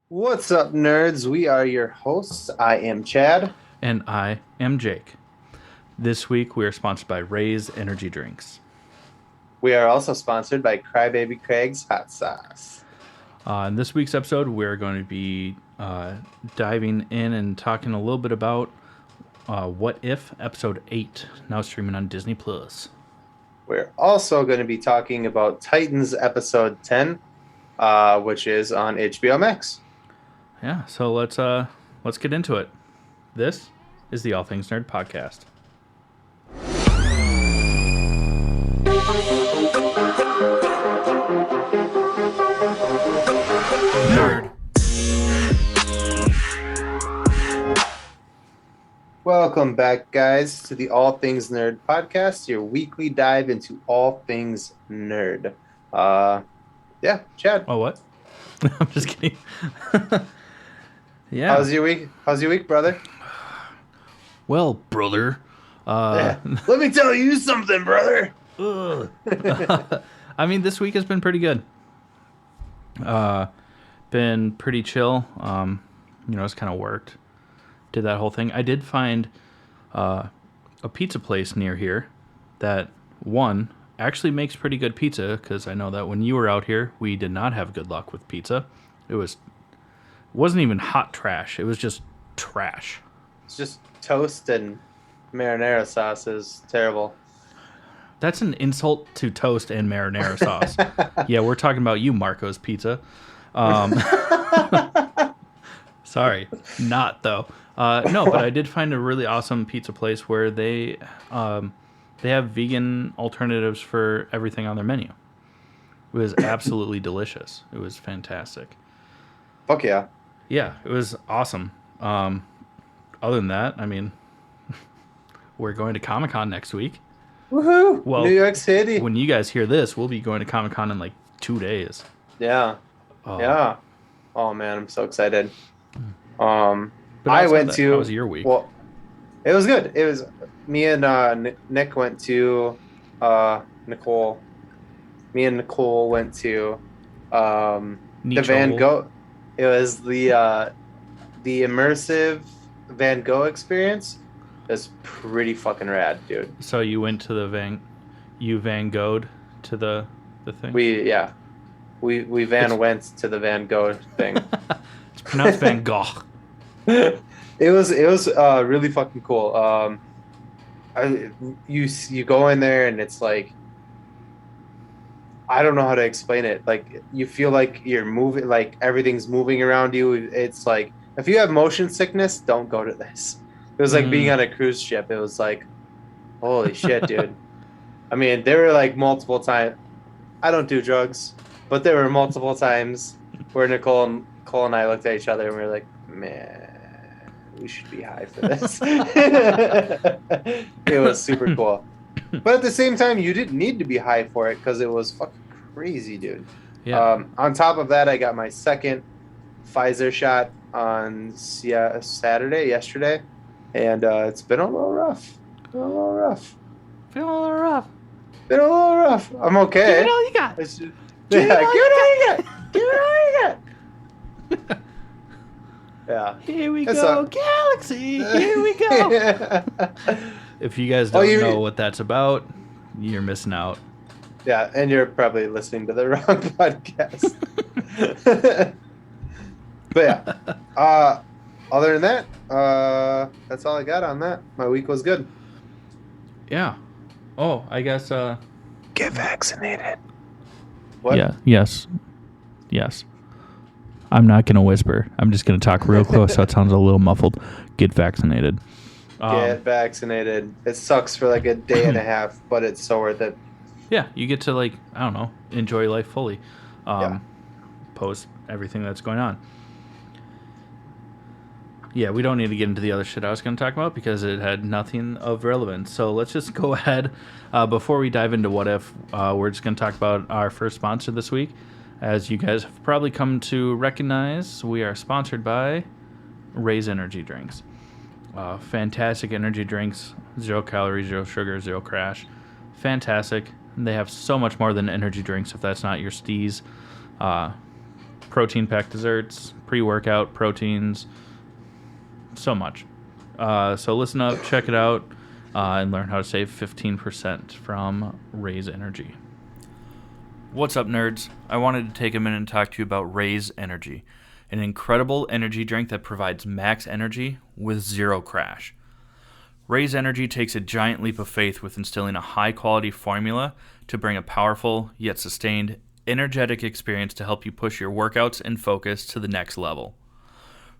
What's up, nerds? We are your hosts. I am Chad. And I am Jake. This week we are sponsored by Ray's Energy Drinks. We are also sponsored by Crybaby Craig's Hot Sauce. In this week's episode, we're going to be diving in and talking a little bit about What If, Episode 8, now streaming on Disney+. We're also going to be talking about Titans Episode 10, which is on HBO Max. Yeah, so let's get into it. This is the All Things Nerd Podcast. Nerd. Welcome back, guys, to the All Things Nerd Podcast, your weekly dive into all things nerd. Yeah, Chad. Oh, what? I'm just kidding. Yeah. How's your week, brother? Well, brother. Let me tell you something, brother. I mean, this week has been pretty good. Been pretty chill. It's kind of worked. Did that whole thing. I did find a pizza place near here that, one, actually makes pretty good pizza, because I know that when you were out here, we did not have good luck with pizza. It wasn't even hot trash. It was just trash. It's just toast and marinara sauce is terrible. That's an insult to toast and marinara sauce. Yeah, we're talking about you, Marco's Pizza. Sorry, not though. No, but I did find a really awesome pizza place where they have vegan alternatives for everything on their menu. It was absolutely delicious. It was fantastic. Fuck yeah. Yeah, it was awesome. Other than that, I mean, we're going to Comic-Con next week. Woohoo! Well, New York City. When you guys hear this, we'll be going to Comic-Con in like 2 days. Yeah. Oh. Yeah. Oh man, I'm so excited. But I went to. How was your week? Well, it was good. It was me and Nick went to Nicole. Me and Nicole went to the Van Gogh. It was the immersive Van Gogh experience. It's pretty fucking rad, dude. So you went to the Van Gogh'd to the thing? We went to the Van Gogh thing. It's pronounced Van Gogh. It was really fucking cool. You go in there and it's like, I don't know how to explain it. Like, you feel like you're moving, like everything's moving around you. It's like, if you have motion sickness, don't go to this. It was like being on a cruise ship. It was like, holy shit, dude. I mean, there were like multiple times. I don't do drugs, but there were multiple times where Nicole and I looked at each other and we were like, man, we should be high for this. It was super cool. But at the same time, you didn't need to be high for it because it was fucking crazy, dude. Yeah. On top of that, I got my second Pfizer shot on yesterday, and it's been a little rough. Feel a little rough. Been a little rough. I'm okay. Give it all you got. Give it all you got. Give it all you got. Yeah. Here we go, Galaxy. Here we go. If you guys don't know what that's about, you're missing out. Yeah, and you're probably listening to the wrong podcast. But yeah, other than that, that's all I got on that. My week was good. Yeah. Oh, I guess. Get vaccinated. What? Yeah. Yes. I'm not gonna whisper. I'm just gonna talk real close, so it sounds a little muffled. Get vaccinated. Get vaccinated. It sucks for like a day and a half, but it's so worth it. Yeah, you get to, like, I don't know, enjoy life fully. Yeah. Post everything that's going on. Yeah, we don't need to get into the other shit I was going to talk about because it had nothing of relevance. So let's just go ahead. Before we dive into What If, we're just going to talk about our first sponsor this week. As you guys have probably come to recognize, we are sponsored by Ray's Energy Drinks. Fantastic energy drinks, 0 calories, 0 sugar, 0 crash. Fantastic. They have so much more than energy drinks if that's not your steez. protein packed desserts, pre-workout proteins, so much. So listen up, check it out, and learn how to save 15% from Raise Energy. What's up, nerds? I wanted to take a minute and talk to you about Raise Energy, an incredible energy drink that provides max energy with zero crash. Raise Energy takes a giant leap of faith with instilling a high-quality formula to bring a powerful, yet sustained, energetic experience to help you push your workouts and focus to the next level.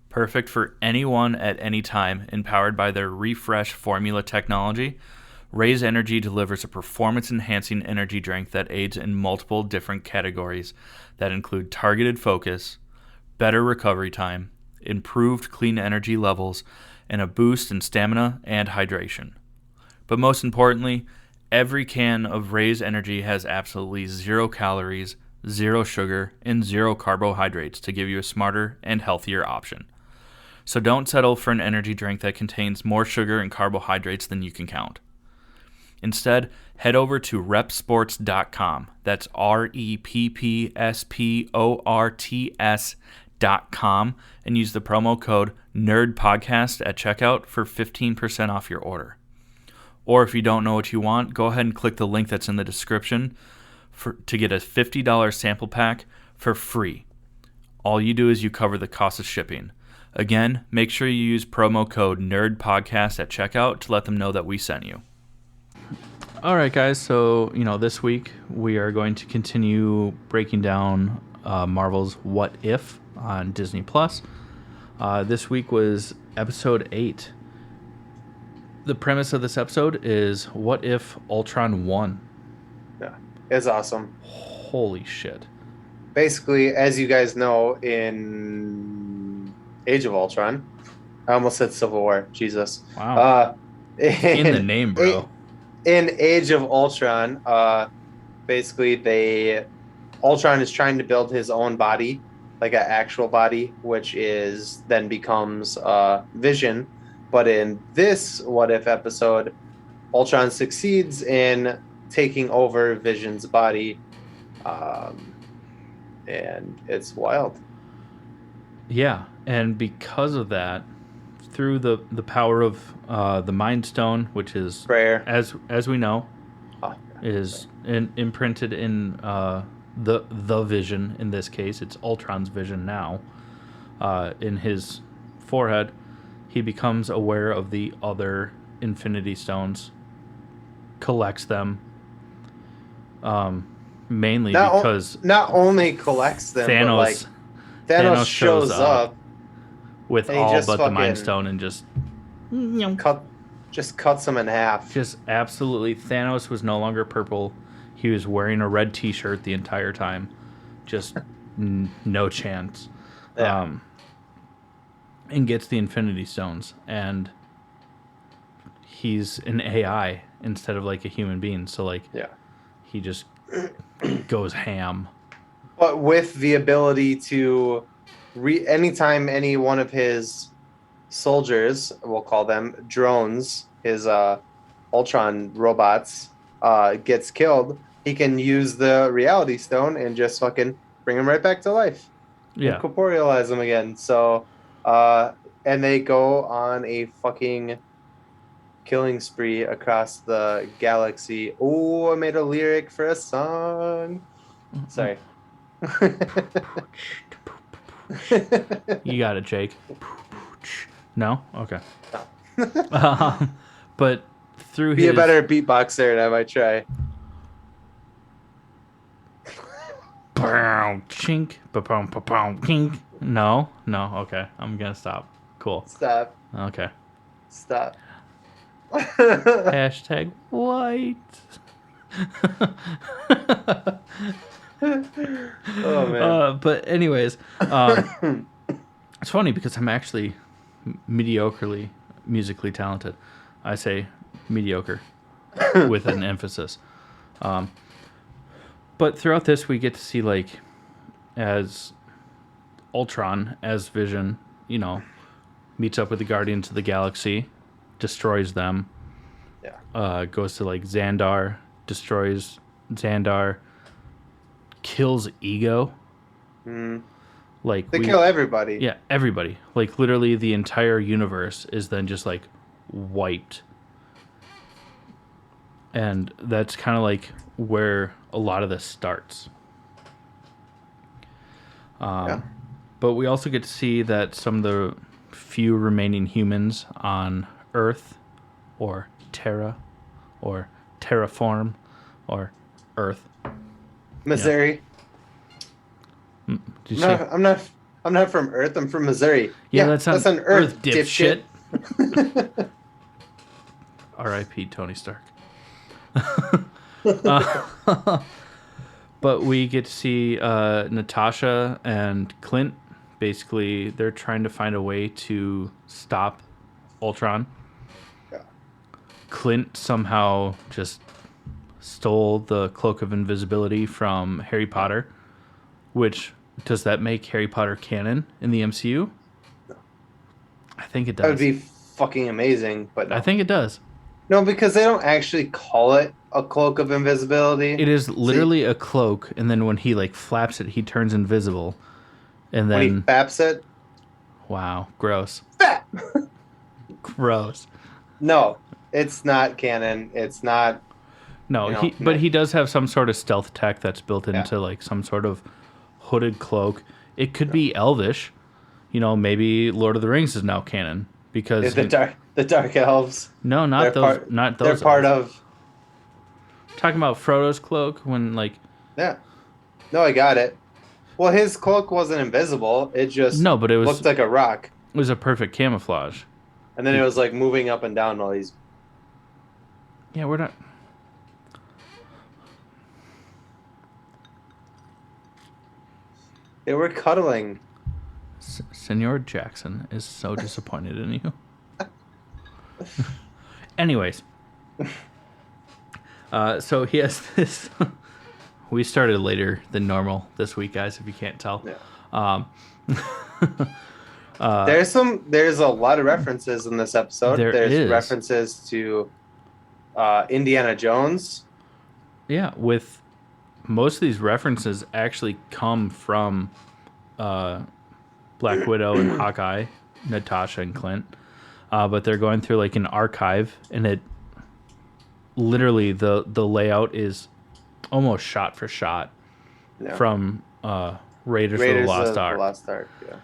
Perfect for anyone at any time, empowered by their refresh formula technology, Raise Energy delivers a performance-enhancing energy drink that aids in multiple different categories that include targeted focus, better recovery time, improved clean energy levels, and a boost in stamina and hydration. But most importantly, every can of Raise Energy has absolutely 0 calories, 0 sugar, and 0 carbohydrates to give you a smarter and healthier option. So don't settle for an energy drink that contains more sugar and carbohydrates than you can count. Instead, head over to repsports.com. That's REPPSPORTS.com and use the promo code NERDPODCAST at checkout for 15% off your order. Or if you don't know what you want, go ahead and click the link that's in the description to get a $50 sample pack for free. All you do is you cover the cost of shipping. Again, make sure you use promo code NERDPODCAST at checkout to let them know that we sent you. All right, guys. So, this week we are going to continue breaking down Marvel's What If on Disney+. This week was episode 8. The premise of this episode is, what if Ultron won? Yeah, it's awesome. Holy shit. Basically, as you guys know, in Age of Ultron, I almost said Civil War. Jesus. Wow. In the name, bro. In Age of Ultron, basically Ultron is trying to build his own body, like an actual body, which then becomes Vision. But in this What If episode, Ultron succeeds in taking over Vision's body, and it's wild. Yeah, and because of that, through the power of the Mind Stone, which is prayer, as we know, is imprinted in the Vision. In this case, it's Ultron's vision now. In his forehead, he becomes aware of the other Infinity Stones, collects them, mainly because not only collects them, Thanos, but Thanos shows up with all but the Mind Stone and just cuts him in half. Just absolutely, Thanos was no longer purple. He was wearing a red T-shirt the entire time. Just no chance. Yeah. And gets the Infinity Stones, and he's an AI instead of like a human being. So he just goes ham. But with the ability to anytime any one of his soldiers, we'll call them drones, his Ultron robots, gets killed, he can use the Reality Stone and just fucking bring him right back to life. Yeah. And corporealize him again. So, and they go on a fucking killing spree across the galaxy. Oh, I made a lyric for a song. Sorry. You got it, Jake. No? Okay. But through Be a better beatboxer, and I might try. Chink, kink. No, okay. I'm gonna stop. Cool. Stop. Okay. Stop. Hashtag white. Oh man. But anyways, it's funny because I'm actually mediocrely musically talented. I say mediocre with an emphasis. But throughout this, we get to see as Ultron, as Vision, meets up with the Guardians of the Galaxy, destroys them. Yeah. Goes to Xandar, destroys Xandar, kills Ego. Like They kill everybody. yeah, everybody. Like literally the entire universe is then just like wiped. And that's kind of like where a lot of this starts. Yeah. But we also get to see that some of the few remaining humans on Earth, or Terra, or Terraform, or Earth. Missouri. Did you No, say? I'm not from Earth. I'm from Missouri. Yeah, that's on Earth, dipshit. dipshit. R.I.P. Tony Stark. But we get to see Natasha and Clint. Basically, they're trying to find a way to stop Ultron. Yeah. Clint somehow just stole the cloak of invisibility from Harry Potter, which does that make Harry Potter canon in the MCU? No. I think it does. That would be fucking amazing, but no. I think it does. No, because they don't actually call it a cloak of invisibility. It is literally a cloak, and then when he like flaps it, he turns invisible. And then when he faps it. Wow, gross. Fap! Gross. No, it's not canon. It's not. No, but he does have some sort of stealth tech that's built into like some sort of hooded cloak. It could be Elvish. Maybe Lord of the Rings is now canon because the dark elves. No, not those. Not those. They're part of. Talking about Frodo's cloak when like. Yeah. No, I got it. Well, his cloak wasn't invisible. It just but it looked like a rock. It was a perfect camouflage. And then it was like moving up and down while he's. Yeah, we're not. They were cuddling. Senor Jackson is so disappointed in you. Anyways. So he has this. We started later than normal this week, guys, if you can't tell. Yeah. There's a lot of references in this episode. There's references to Indiana Jones. Yeah, with most of these references actually come from Black Widow and Hawkeye, Natasha and Clint. But they're going through like an archive, and it literally the layout is almost shot for shot from Raiders of the Lost Ark. Yeah.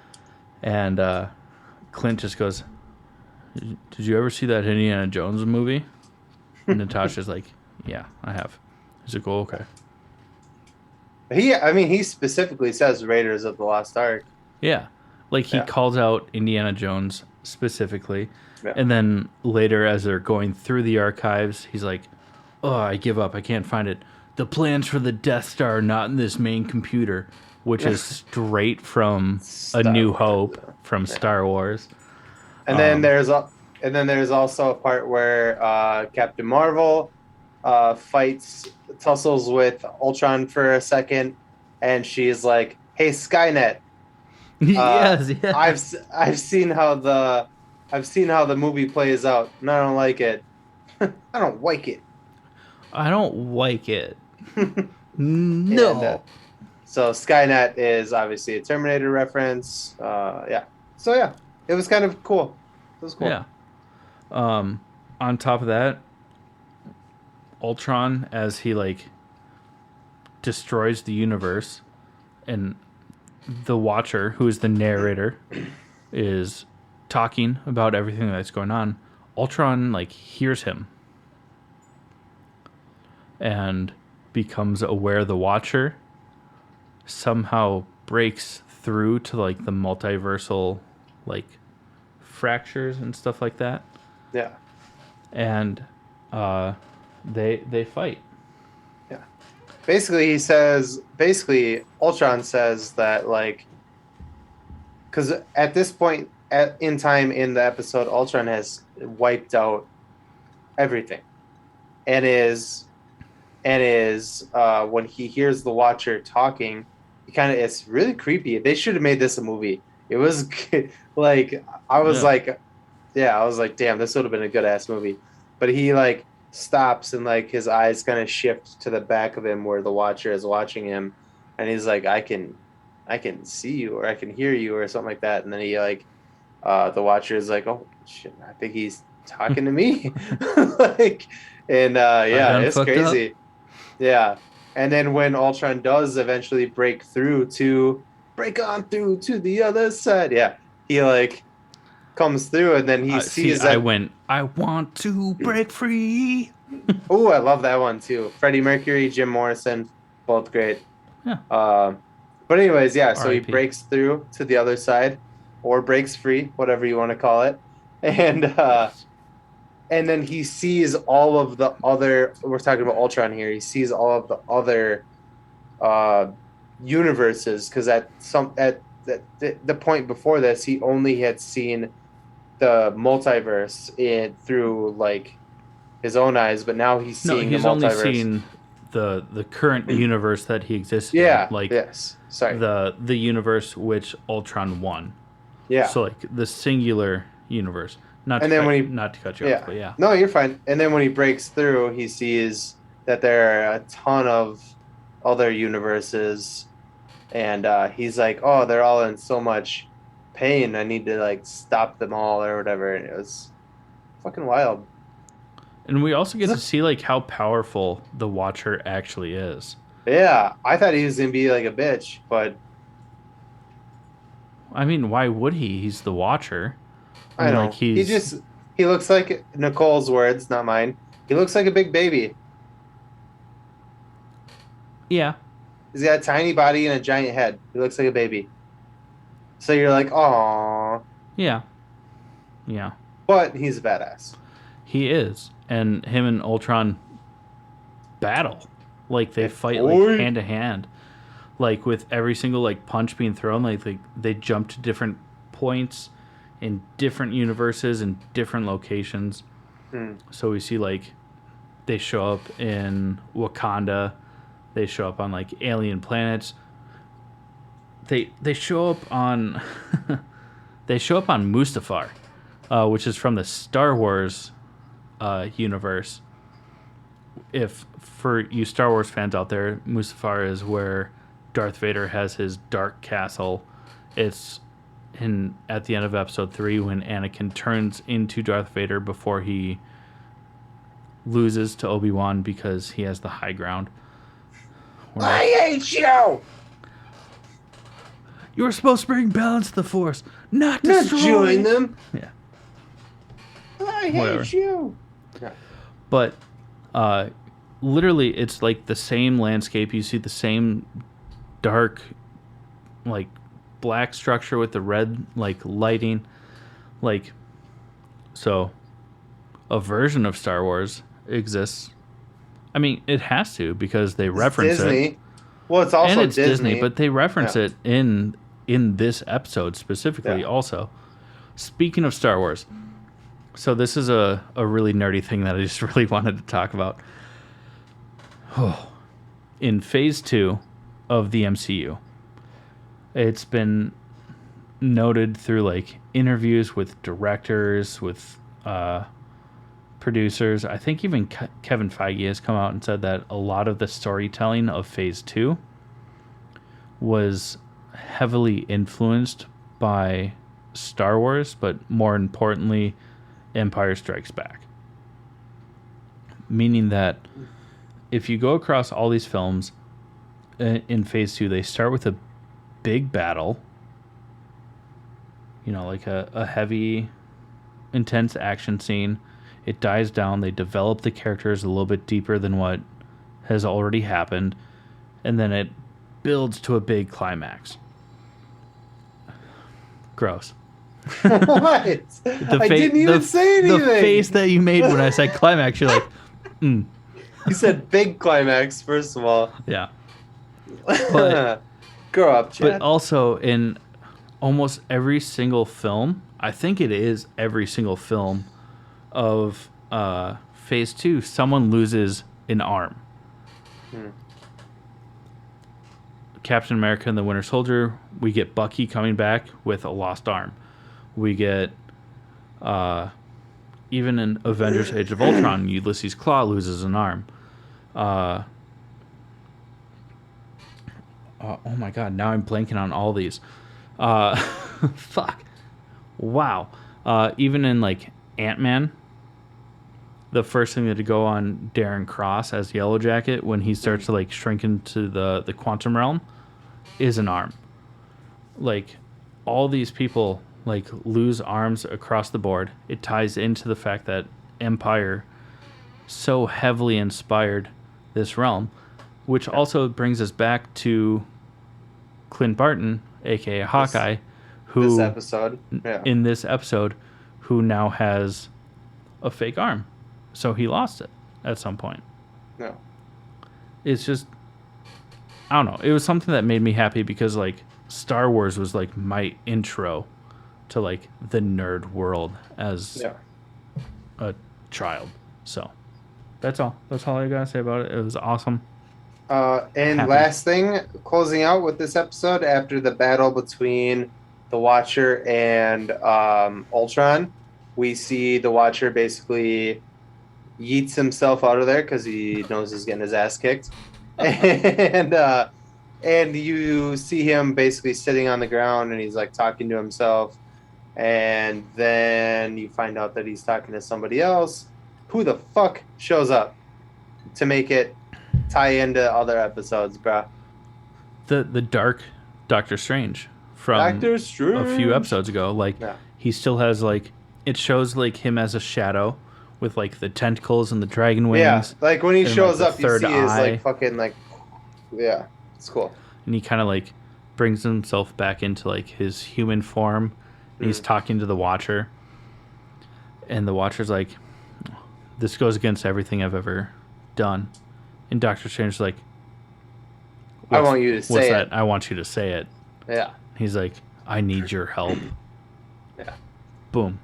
And Clint just goes, "Did you ever see that Indiana Jones movie?" And Natasha's like, "Yeah, I have." He's like, "Oh, okay." He specifically says Raiders of the Lost Ark. Yeah. Like he calls out Indiana Jones specifically. Yeah. And then later as they're going through the archives, he's like, "Oh, I give up. I can't find it. The plans for the Death Star are not in this main computer," which is straight from A New Hope from Star Wars. And then there's also a part where Captain Marvel tussles with Ultron for a second, and she's like, "Hey, Skynet." Yes. I've seen how the movie plays out, and I don't like it. I don't like it. I don't like it. No. And, so Skynet is obviously a Terminator reference. Yeah. So yeah, it was kind of cool. It was cool. Yeah. On top of that, Ultron, as he like destroys the universe, and the Watcher, who is the narrator, is talking about everything that's going on. Ultron like hears him and becomes aware the Watcher somehow breaks through to like the multiversal like fractures and stuff like that. Yeah. And they fight. Yeah. Basically Ultron says that like, because at this point in time in the episode, Ultron has wiped out everything, and is when he hears the Watcher talking, it's really creepy. They should have made this a movie. It was like I was like, damn, this would have been a good ass movie. But he like stops and like his eyes kind of shift to the back of him where the Watcher is watching him, and he's like, I can I can see you or I can hear you or something like that. And then he like the Watcher is like, oh shit, I think he's talking to me. Like, and I yeah, done it's fucked up. crazy. Yeah. And then when Ultron does eventually break on through to the other side, yeah, he like comes through and then he See, sees I that. went, I want to break free. Oh, I love that one too. Freddie Mercury, Jim Morrison, both great. Yeah. But anyways, yeah, so he R.I.P. breaks through to the other side or breaks free, whatever you want to call it. And Yes. and then he sees all of the other, we're talking about Ultron here. He sees all of the other uh universes because the point before this, he only had seen the multiverse through like his own eyes, but now he's No, seeing the he's only multiverse. seen the current universe that he existed in, Yeah, like yes. Sorry. the universe which Ultron won. Yeah. So like the singular universe. And then when he Not to cut you off, Yeah. but yeah. No, you're fine. And then when he breaks through, he sees that there are a ton of other universes and he's like, "Oh, they're all in so much pain. I need to like stop them all or whatever." And it was fucking wild. And we also get to see like how powerful the Watcher actually is. Yeah, I thought he was gonna be like a bitch, but I mean, why would he? He's the Watcher. I I mean, like know he looks like Nicole's words, not mine. He looks like a big baby. yeah, He's got a tiny body and a giant head. He looks like a baby. So you're like, "Oh," yeah, yeah. but he's a badass. He is, and him and Ultron battle. Like they fight boy. like hand to hand, like with every single like punch being thrown. Like they jump to different points in different universes and different locations. So we see like they show up in Wakanda. They show up on like alien planets. They show up on they show up on Mustafar, which is from the Star Wars universe. If for you Star Wars fans out there, Mustafar is where Darth Vader has his dark castle. It's in at the end of episode 3 when Anakin turns into Darth Vader before he loses to Obi-Wan because he has the high ground. I hate you. You were supposed to bring balance to the Force, not Not destroy. join them. Yeah. I hate Whatever. you. Yeah. But literally, it's like the same landscape. You see the same dark, like black structure with the red like lighting, like so. A version of Star Wars exists. I mean, it has to because they reference Disney. it. Well, it's also And it's Disney. but they reference Yeah. it in this episode specifically. Yeah. Also, speaking of Star Wars, so this is a really nerdy thing that I just really wanted to talk about. In Phase 2 of the MCU, it's been noted through like interviews with directors, with producers. I think even Kevin Feige has come out and said that a lot of the storytelling of Phase 2 was heavily influenced by Star Wars, but more importantly, Empire Strikes Back. Meaning that if you go across all these films in Phase 2, they start with a big battle, you know, like a heavy, intense action scene. It dies down. They develop the characters a little bit deeper than what has already happened. And then it builds to a big climax. Gross. What? I didn't even say anything. The face that you made when I said climax, you're like, You said big climax, first of all. yeah. But, Grow up, Chad. but also in almost every single film, I think it is every single film of Phase 2, someone loses an arm. Captain America and the Winter Soldier, we get Bucky coming back with a lost arm. We get, even in Avengers Age of Ultron, Ulysses Claw loses an arm. oh my god, now I'm blanking on all these. Fuck. Wow. Even in like Ant-Man, the first thing that to go on Darren Cross as Yellow Jacket when he starts to like shrink into the quantum realm is an arm. Like all these people like lose arms across the board. It ties into the fact that Empire so heavily inspired this realm, which also brings us back to Clint Barton, aka Hawkeye, who in this episode, who now has a fake arm. So he lost it at some point. No. It's just, I don't know. It was something that made me happy because like Star Wars was like my intro to like the nerd world as a child. So that's all. That's all I gotta say about it. It was awesome. And Happy. Last thing, closing out with this episode, after the battle between the Watcher and Ultron, we see the Watcher basically yeets himself out of there because he knows he's getting his ass kicked. And you see him basically sitting on the ground and he's like talking to himself. And then you find out that he's talking to somebody else. Who the fuck shows up to make it tie into other episodes, bruh? The dark Doctor Strange from Doctor Strange. A few episodes ago. Like he still has like, it shows like him as a shadow with like the tentacles and the dragon wings. Yeah, like when he shows like, up, you see his like fucking like, yeah, it's cool. And he kind of like brings himself back into like his human form. And he's talking to the Watcher. And the Watcher's like, this goes against everything I've ever done. And Doctor Strange's like, I want you to say it. I want you to say it. Yeah. He's like, I need your help. Yeah. Boom.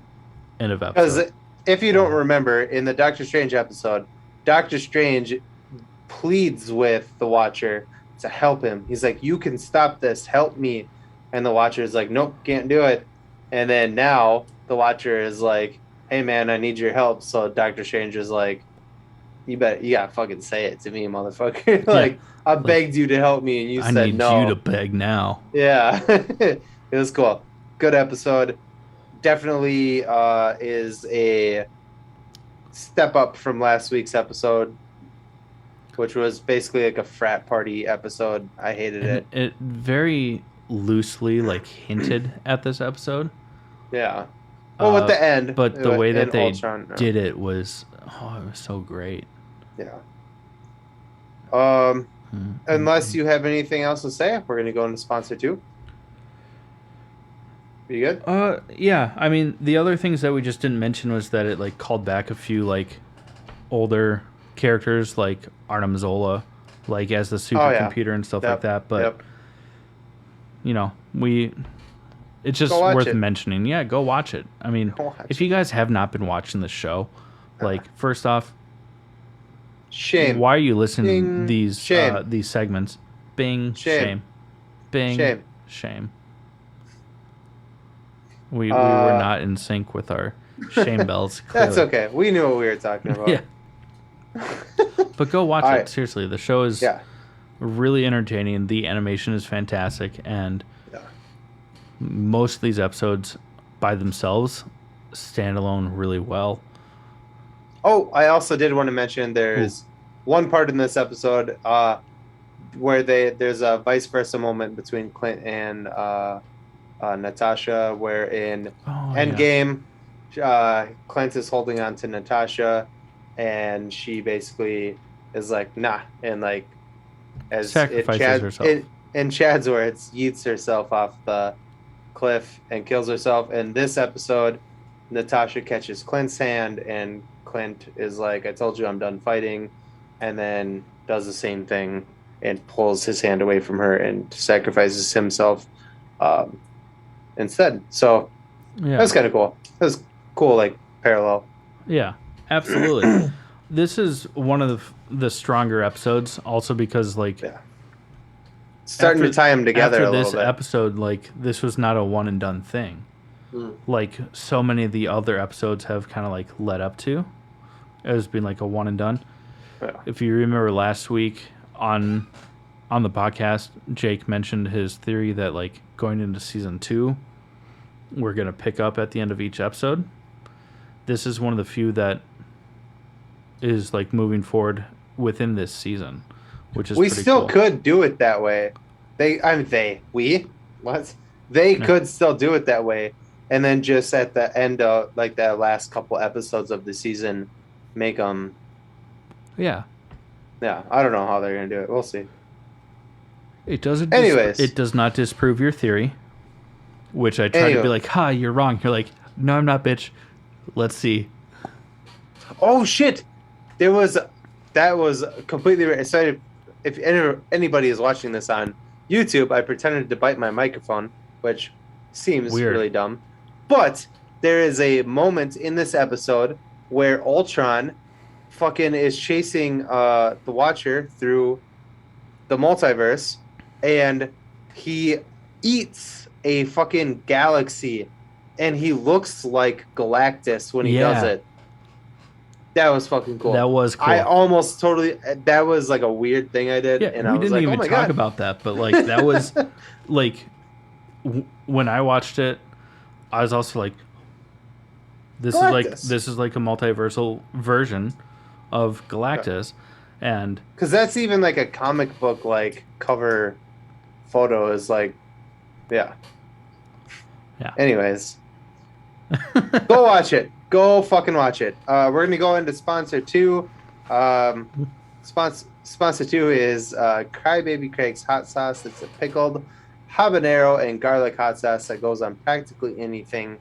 End of episode. Because if you don't remember, in the Doctor Strange episode, Doctor Strange pleads with the Watcher to help him. He's like, you can stop this. Help me. And the Watcher is like, nope, can't do it. And then now the Watcher is like, hey, man, I need your help. So Doctor Strange is like, you gotta fucking say it to me, motherfucker. Like, I begged you to help me, and you said no. I need you to beg now. Yeah. It was cool. Good episode. Definitely is a step up from last week's episode, which was basically like a frat party episode. I hated it. It very loosely like hinted at this episode. Yeah. Well, at the end. But the way that they Ultron, did it was, it was so great. Yeah. Unless you have anything else to say, we're going to go into sponsor 2. You good? Yeah. I mean, the other things that we just didn't mention was that it like called back a few like older characters like Arnim Zola, like as the supercomputer and stuff like that. But you know, it's just worth mentioning. Yeah, go watch it. I mean, if you guys have not been watching the show, like first off, shame. Why are you listening to these segments? Bing, shame. Bing, shame. We were not in sync with our shame bells. Clearly. That's okay. We knew what we were talking about. Yeah. But go watch it. Seriously, the show is really entertaining. The animation is fantastic, and most of these episodes by themselves stand alone really well. Oh, I also did want to mention there's one part in this episode where there's a vice versa moment between Clint and Natasha, where in Endgame, Clint is holding on to Natasha, and she basically is like, nah, and like as sacrifices herself. In Chad's words, yeets herself off the cliff and kills herself. In this episode, Natasha catches Clint's hand, and Clint is like, I told you I'm done fighting, and then does the same thing and pulls his hand away from her and sacrifices himself instead. So that's kind of cool. That's cool, like parallel. Yeah, absolutely. This is one of the stronger episodes, also because like starting to tie them together a little bit. After this episode, like this was not a one and done thing. Like so many of the other episodes have kind of like led up to as being like a one and done. If you remember last week on on the podcast, Jake mentioned his theory that like going into season 2, we're gonna pick up at the end of each episode. This is one of the few that is like moving forward within this season, which is we pretty still cool. could do it that way. They could still do it that way, and then just at the end of like that last couple episodes of the season, make them. Yeah. Yeah, I don't know how they're gonna do it. We'll see. It doesn't. Anyways. It does not disprove your theory, which I try to be like, "Ha, you're wrong." You're like, "No, I'm not, bitch." Let's see. Oh shit! That was completely right. So if anybody is watching this on YouTube, I pretended to bite my microphone, which seems Weird. really dumb. But there is a moment in this episode where Ultron fucking is chasing the Watcher through the multiverse, and he eats a fucking galaxy, and he looks like Galactus when he does it. That was fucking cool. That was cool. I almost totally. That was like a weird thing I did, and I was like, "Oh my god!" We didn't even talk about that, but like that was like when I watched it, I was also like, "This is like a multiversal version of Galactus," and because that's even like a comic book like cover photo is like, yeah. Anyways, go watch it. Go fucking watch it. We're going to go into sponsor 2. Sponsor 2 is Crybaby Craig's hot sauce. It's a pickled habanero and garlic hot sauce that goes on practically anything.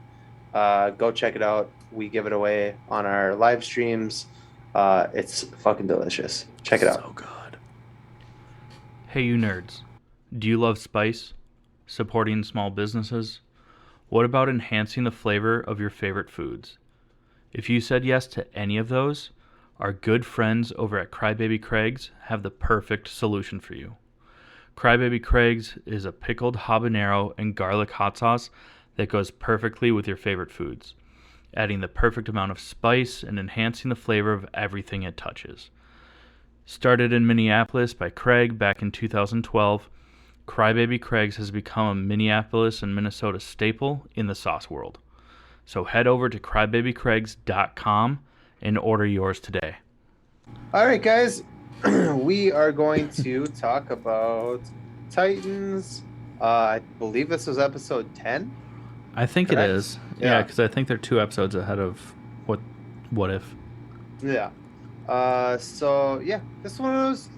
Go check it out. We give it away on our live streams. It's fucking delicious. Check it out. So good. Hey, you nerds. Do you love spice? Supporting small businesses? What about enhancing the flavor of your favorite foods? If you said yes to any of those, our good friends over at Crybaby Craig's have the perfect solution for you. Crybaby Craig's is a pickled habanero and garlic hot sauce that goes perfectly with your favorite foods, adding the perfect amount of spice and enhancing the flavor of everything it touches. Started in Minneapolis by Craig back in 2012, Crybaby Craig's has become a Minneapolis and Minnesota staple in the sauce world. So head over to crybabycraigs.com and order yours today. All right, guys. We are going to talk about Titans. I believe this was episode 10. I think Correct? It is. Yeah, because I think they're 2 episodes ahead of What If. Yeah. So, yeah, this one was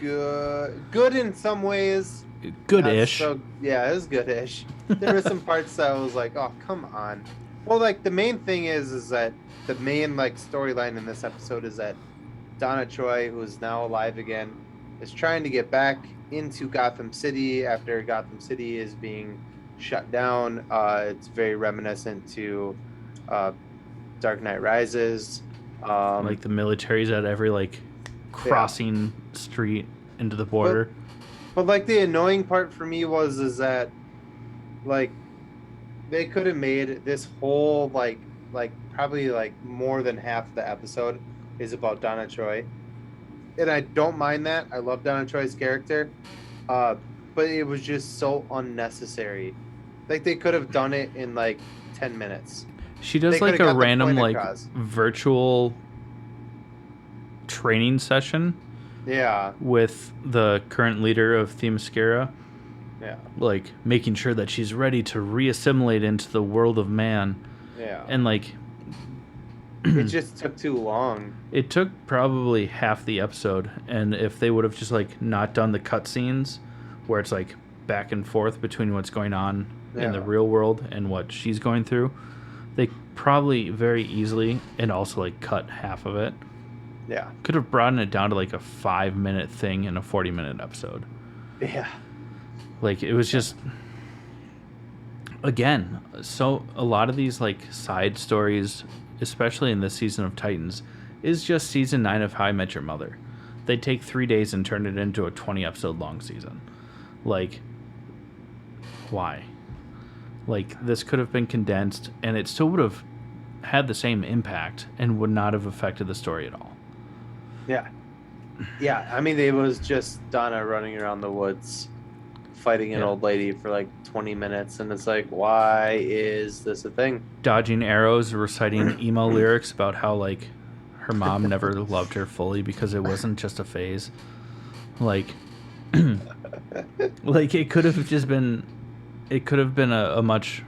good in some ways. Good-ish. Yeah, it was good-ish. There were some parts that I was like, oh, come on. Well, like, the main thing is that the main, like, storyline in this episode is that Donna Troy, who is now alive again, is trying to get back into Gotham City after Gotham City is being shut down. It's very reminiscent to Dark Knight Rises. Like, the military's at every, like, crossing street into the border. But like the annoying part for me is that like they could have made this whole like probably like more than half the episode is about Donna Troy, and I don't mind that. I love Donna Troy's character, but it was just so unnecessary. Like they could have done it in like 10 minutes. She does like a random like virtual training session. Yeah. With the current leader of Themyscira. Yeah. Like making sure that she's ready to reassimilate into the world of man. Yeah. And like it just took too long. It took probably half the episode, and if they would have just like not done the cutscenes where it's like back and forth between what's going on in the real world and what she's going through, they probably very easily and also like cut half of it. Yeah. Could have broadened it down to like a 5-minute thing in a 40-minute episode. Yeah. Like it was just, again, so a lot of these like side stories, especially in this season of Titans, is just season 9 of How I Met Your Mother. They take 3 days and turn it into a 20-episode long season. Like, why? Like, this could have been condensed, and it still would have had the same impact and would not have affected the story at all. Yeah. Yeah, I mean, it was just Donna running around the woods fighting an old lady for like 20 minutes, and it's like, why is this a thing? Dodging arrows, reciting emo lyrics about how like her mom never loved her fully because it wasn't just a phase. Like, like it could have just been, it could have been a much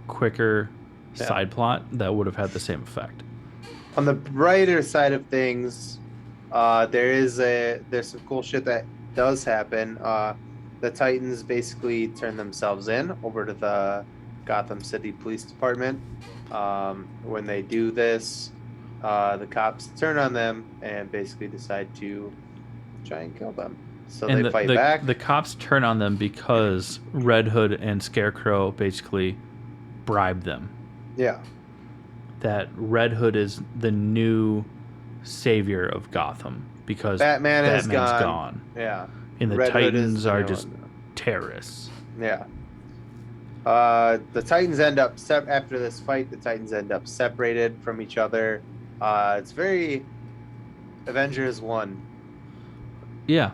quicker side plot that would have had the same effect. On the brighter side of things, there's some cool shit that does happen. The Titans basically turn themselves in over to the Gotham City Police Department. When they do this, the cops turn on them and basically decide to try and kill them. So they fight back. The cops turn on them because Red Hood and Scarecrow basically bribe them. Yeah. That Red Hood is the new savior of Gotham because Batman's gone. Yeah. And the Titans are just terrorists. Yeah. The Titans end up after this fight. The Titans end up separated from each other. It's very Avengers 1. Yeah.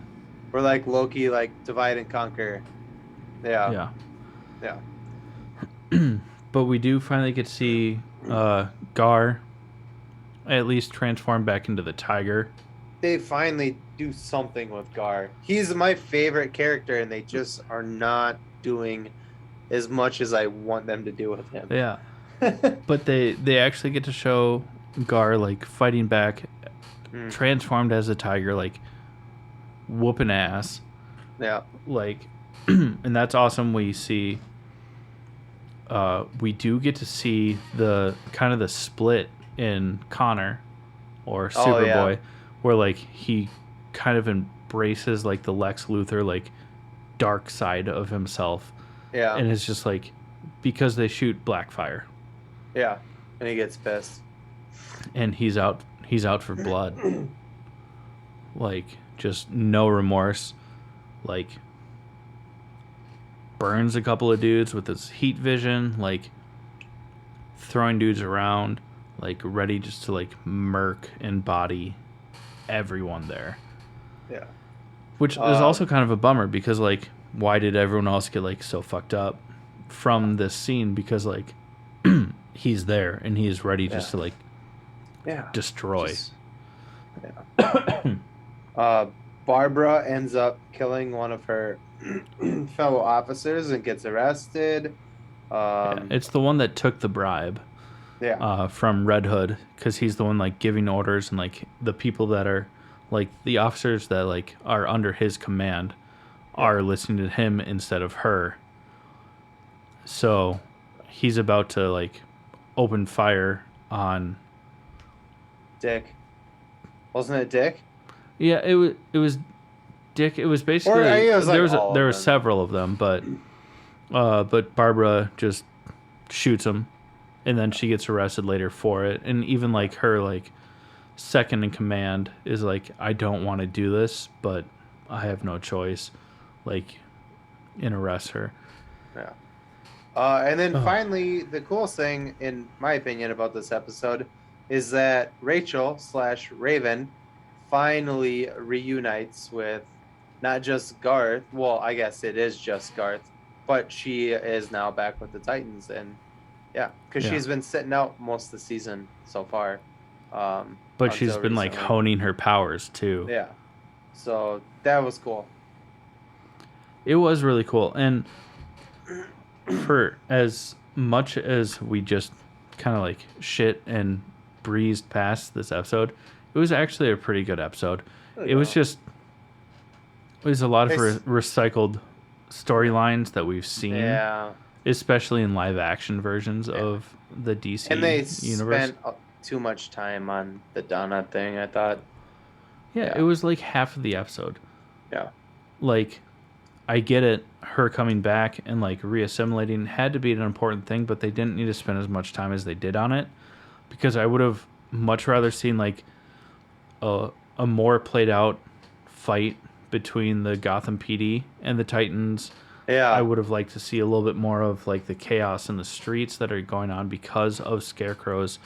We're like Loki, like divide and conquer. Yeah. Yeah. But we do finally get to see Gar at least transform back into the tiger. They finally do something with Gar. He's my favorite character, and they just are not doing as much as I want them to do with him. Yeah. But they actually get to show Gar like fighting back, transformed as a tiger, like whooping ass. Yeah. Like, and that's awesome. We see, we do get to see the kind of the split in Connor or Superboy, where like he kind of embraces like the Lex Luthor like dark side of himself. Yeah. And it's just like because they shoot Blackfire. Yeah. And he gets pissed. And he's out for blood. Like just no remorse. Like burns a couple of dudes with his heat vision, like throwing dudes around, like ready just to like murk and body everyone there. Yeah. Which is also kind of a bummer because like why did everyone else get like so fucked up from this scene? Because like he's there and he is ready just to like destroy. Barbara ends up killing one of her fellow officers and gets arrested. It's the one that took the bribe from Red Hood because he's the one like giving orders, and like the people that are like the officers that like are under his command are listening to him instead of her. So he's about to like open fire on Dick. Wasn't it Dick? Yeah, it was Dick. It was basically there were several of them, but Barbara just shoots him, and then she gets arrested later for it. And even like her like second in command is like, I don't want to do this, but I have no choice. Like, and arrest her. Yeah. And then finally, the coolest thing, in my opinion, about this episode is that Rachel/Raven finally reunites with not just Garth. Well, I guess it is just Garth, but she is now back with the Titans, and because she's been sitting out most of the season so far. But she's been like honing her powers too. Yeah, so that was cool. It was really cool, and for as much as we just kind of like shit and breezed past this episode, it was actually a pretty good episode. It was a lot of recycled storylines that we've seen, especially in live action versions of the DC universe. And they spent too much time on the Donna thing, I thought. Yeah, it was like half of the episode. Yeah. Like, I get it, her coming back and like reassimilating had to be an important thing, but they didn't need to spend as much time as they did on it, because I would have much rather seen like a more played out fight between the Gotham PD and the Titans. Yeah. I would have liked to see a little bit more of like the chaos in the streets that are going on because of Scarecrow's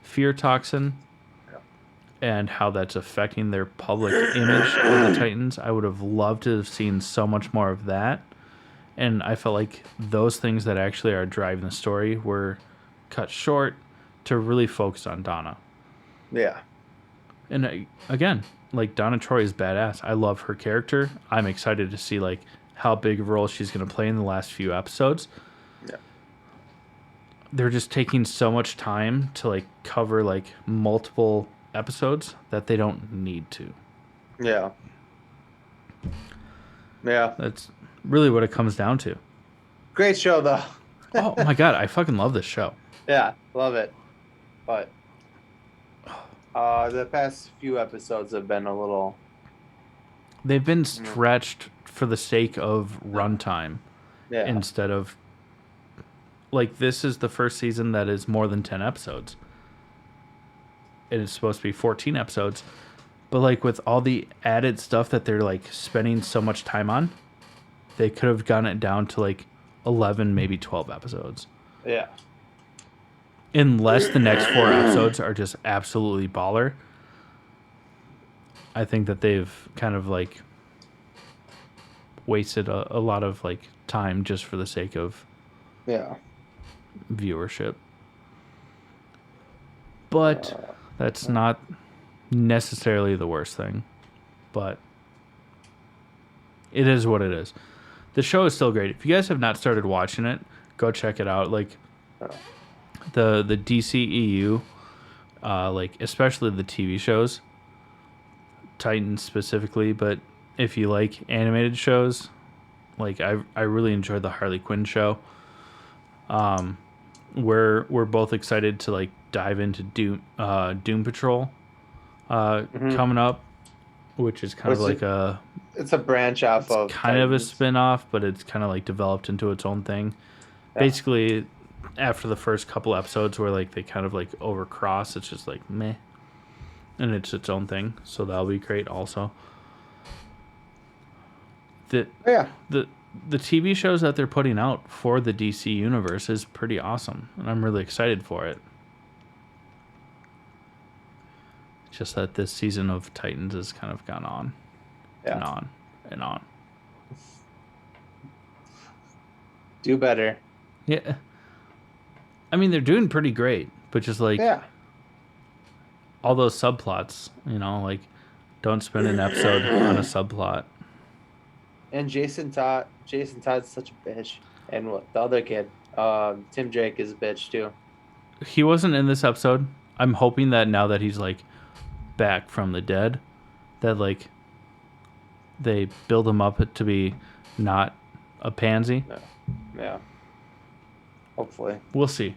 fear toxin. and how that's affecting their public image of the Titans. I would have loved to have seen so much more of that. And I felt like those things that actually are driving the story were cut short to really focus on Donna. Yeah. And again, like, Donna Troy is badass. I love her character. I'm excited to see like how big of a role she's going to play in the last few episodes. Yeah. They're just taking so much time to like cover like multiple episodes that they don't need to. Yeah. Yeah. That's really what it comes down to. Great show, though. Oh my god, I fucking love this show. Yeah, love it. But the past few episodes have been a little... They've been stretched for the sake of runtime. Yeah. Instead of... Like, this is the first season that is more than 10 episodes. And it's supposed to be 14 episodes. But, like, with all the added stuff that they're, like, spending so much time on, they could have gotten it down to, like, 11, maybe 12 episodes. Yeah. Unless the next 4 episodes are just absolutely baller. I think that they've kind of, like, wasted a lot of, like, time just for the sake of viewership. But that's not necessarily the worst thing. But it is what it is. The show is still great. If you guys have not started watching it, go check it out. Like, the DCEU, like, especially the TV shows, Titans specifically, but if you like animated shows, like, I really enjoyed the Harley Quinn show. We're both excited to, like, dive into Doom Patrol coming up, which is kind of like it's a branch off of kind Titans. of a spin-off, but it's kind of like developed into its own thing. Basically, after the first couple episodes where like they kind of like overcross, it's just like meh, and it's its own thing. So that'll be great also. The TV shows that they're putting out for the DC universe is pretty awesome, and I'm really excited for it. Just that this season of Titans has kind of gone on and on and on. Do better. Yeah. I mean, they're doing pretty great, but just like all those subplots, you know, like, don't spend an episode on a subplot. And Jason Todd's such a bitch. And what the other kid, Tim Drake, is a bitch too. He wasn't in this episode. I'm hoping that now that he's like back from the dead, that like they build him up to be not a pansy. Yeah. Hopefully. We'll see.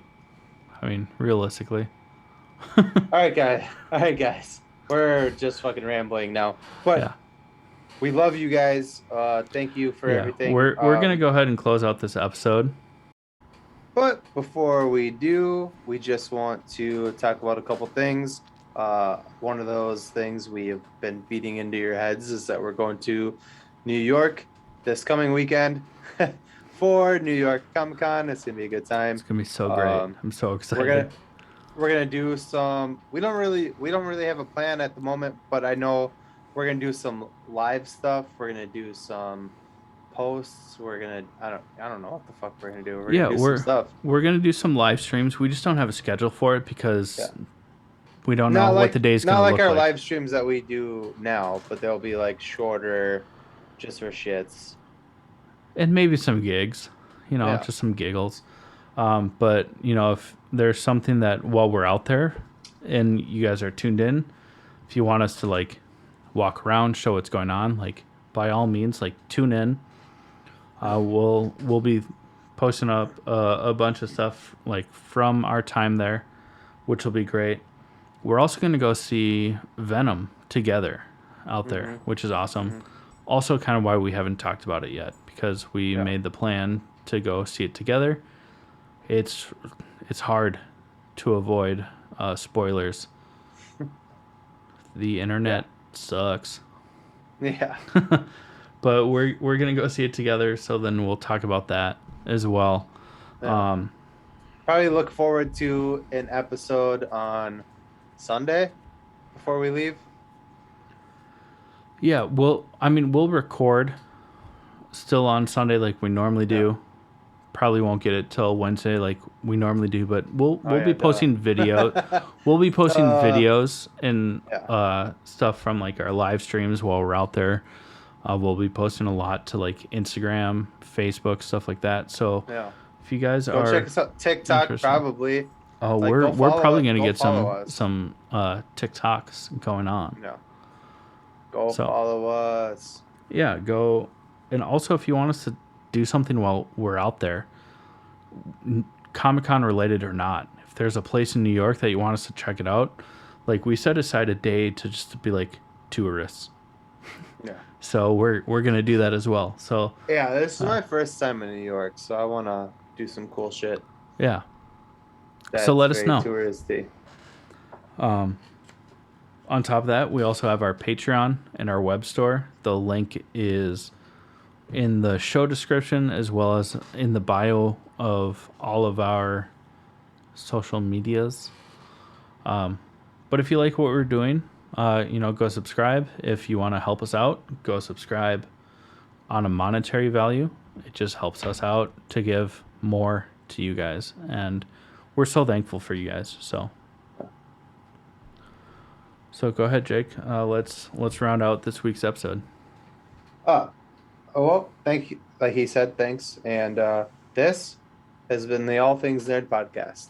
I mean, realistically. All right, guys. We're just fucking rambling now. But we love you guys. Thank you for everything. We're going to go ahead and close out this episode. But before we do, we just want to talk about a couple things. One of those things we have been beating into your heads is that we're going to New York this coming weekend for New York Comic-Con. It's gonna be a good time. It's gonna be so great. I'm so excited. We're gonna do some. We don't really have a plan at the moment, but I know we're gonna do some live stuff. We're gonna do some posts. We're gonna I don't know what the fuck we're gonna do. We're gonna do some stuff. We're gonna do some live streams. We just don't have a schedule for it because we don't know what the day's gonna look like. Not like our live streams that we do now, but they'll be like shorter, just for shits. And maybe some gigs, you know, just some giggles. But, you know, if there's something that while we're out there and you guys are tuned in, if you want us to, like, walk around, show what's going on, like, by all means, like, tune in. We'll be posting up a bunch of stuff, like, from our time there, which will be great. We're also going to go see Venom together out there, which is awesome. Also kind of why we haven't talked about it yet, because we made the plan to go see it together. It's hard to avoid spoilers. The internet sucks. Yeah. But we're going to go see it together, so then we'll talk about that as well. Yeah. Probably look forward to an episode on Sunday. before we leave? Yeah, we'll record still on Sunday like we normally do. Yeah. Probably won't get it till Wednesday like we normally do, but we'll Oh be yeah, duh. posting video. We'll be posting videos and Yeah. stuff from like our live streams while we're out there. We'll be posting a lot to like Instagram, Facebook, stuff like that. So Yeah. if you guys Go check are us out. TikTok interested, probably. oh, Like we're probably gonna go get follow us. some TikToks going on. Yeah. Go So follow us. yeah, go. And also, if you want us to do something while we're out there, Comic Con related or not, if there's a place in New York that you want us to check it out, like we set aside a day to just be like tourists. Yeah. So we're gonna do that as well. So Yeah, this is my first time in New York, so I want to do some cool shit. yeah. That's So let us very know. touristy. On top of that, we also have our Patreon and our web store. The link is in the show description as well as in the bio of all of our social medias. But if you like what we're doing, go subscribe. If you want to help us out, go subscribe on a monetary value. It just helps us out to give more to you guys. And we're so thankful for you guys. So go ahead, Jake. Let's round out this week's episode. Well, thank you. Like he said, thanks. And this has been the All Things Nerd podcast.